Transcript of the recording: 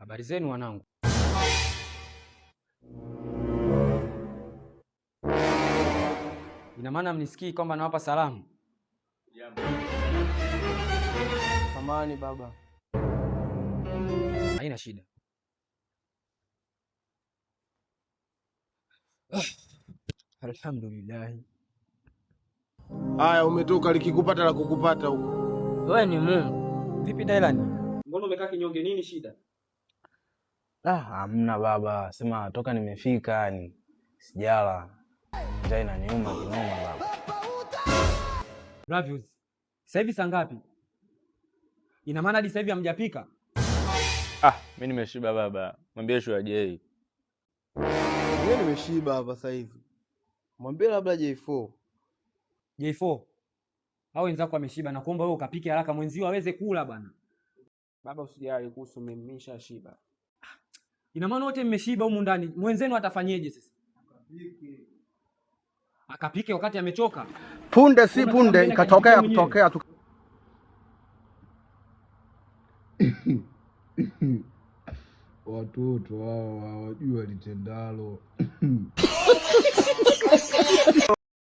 Habari zenu wanangu. Ina maana mnisikii kwamba nawapa salamu? Samahani baba. Haina shida. Alhamdulillah. Haya, umetoka likikupata la kukupata huko. Wewe ni Mungu. Vipi Dailani? Mbona umekaa kinyonge, nini shida? Hamna baba, sema toka nimefika yani sijala. Njaa inaniuma kinoma baba. Bravius. Sasa hivi saa ngapi? Ina maana hadi sasa hivi hamjapika? Mimi nimeshiba baba. Mwambie Shua J. Mimi nimeshiba hapa sasa hivi. Mwambie labda J4. J4. Hao wenzako wameshiba na kuomba wewe ukapike haraka mwenzio aweze kula bwana. Baba usijali kuhusu mimi, nimeshashiba. Ina maana wote mmeshiba humu ndani. Mwenzenu atafanyeje sasa? Akapike wakati amechoka. Punde si punde ikatokea kutokea tu. Watoto hao hawajui litendalo.